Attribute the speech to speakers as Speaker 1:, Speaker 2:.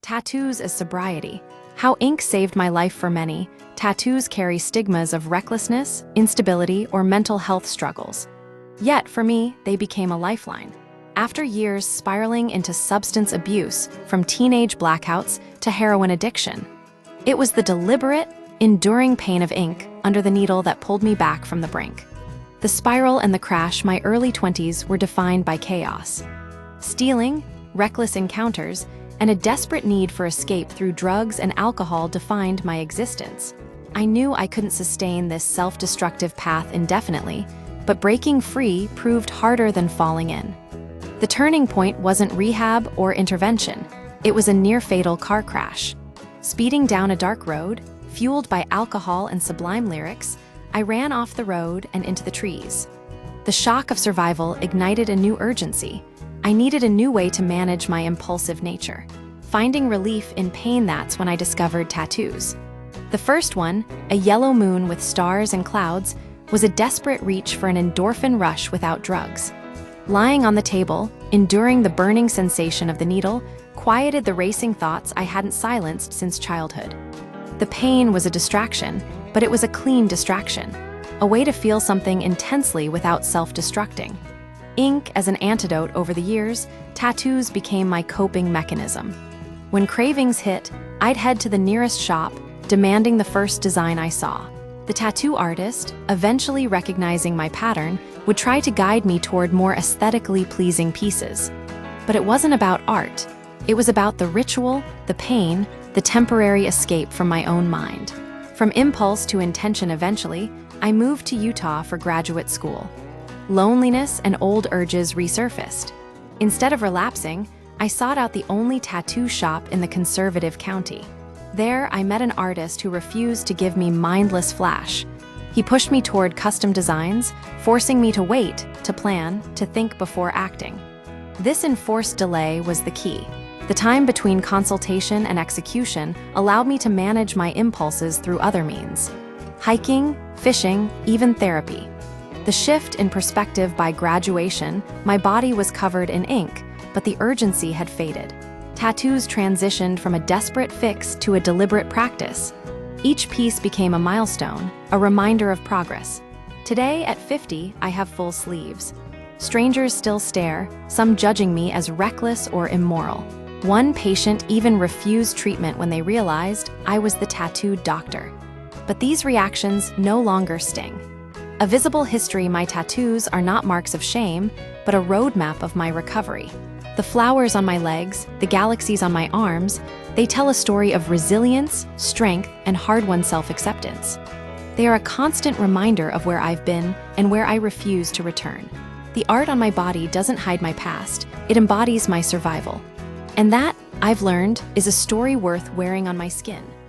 Speaker 1: Tattoos as sobriety. How ink saved my life for many, tattoos carry stigmas of recklessness, instability, or mental health struggles. Yet, for me, they became a lifeline. After years spiraling into substance abuse, from teenage blackouts to heroin addiction, it was the deliberate, enduring pain of ink under the needle that pulled me back from the brink. The spiral and the crash, my early 20s were defined by chaos. Stealing, reckless encounters, and a desperate need for escape through drugs and alcohol defined my existence. I knew I couldn't sustain this self-destructive path indefinitely, but breaking free proved harder than falling in. The turning point wasn't rehab or intervention. It was a near-fatal car crash. Speeding down a dark road, fueled by alcohol and sublime lyrics, I ran off the road and into the trees. The shock of survival ignited a new urgency. I needed a new way to manage my impulsive nature. Finding relief in pain, that's when I discovered tattoos. The first one, a yellow moon with stars and clouds, was a desperate reach for an endorphin rush without drugs. Lying on the table, enduring the burning sensation of the needle, quieted the racing thoughts I hadn't silenced since childhood. The pain was a distraction, but it was a clean distraction, a way to feel something intensely without self-destructing. Ink as an antidote. Over the years, tattoos became my coping mechanism. When cravings hit, I'd head to the nearest shop, demanding the first design I saw. The tattoo artist, eventually recognizing my pattern, would try to guide me toward more aesthetically pleasing pieces. But it wasn't about art. It was about the ritual, the pain, the temporary escape from my own mind. From impulse to intention, eventually, I moved to Utah for graduate school. Loneliness and old urges resurfaced. Instead of relapsing, I sought out the only tattoo shop in the conservative county. There, I met an artist who refused to give me mindless flash. He pushed me toward custom designs, forcing me to wait, to plan, to think before acting. This enforced delay was the key. The time between consultation and execution allowed me to manage my impulses through other means. Hiking, fishing, even therapy. The shift in perspective: by graduation, my body was covered in ink, but the urgency had faded. Tattoos transitioned from a desperate fix to a deliberate practice. Each piece became a milestone, a reminder of progress. Today, at 50, I have full sleeves. Strangers still stare, some judging me as reckless or immoral. One patient even refused treatment when they realized I was the tattooed doctor. But these reactions no longer sting. A visible history: my tattoos are not marks of shame, but a roadmap of my recovery. The flowers on my legs, the galaxies on my arms, they tell a story of resilience, strength, and hard-won self-acceptance. They are a constant reminder of where I've been and where I refuse to return. The art on my body doesn't hide my past, it embodies my survival. And that, I've learned, is a story worth wearing on my skin.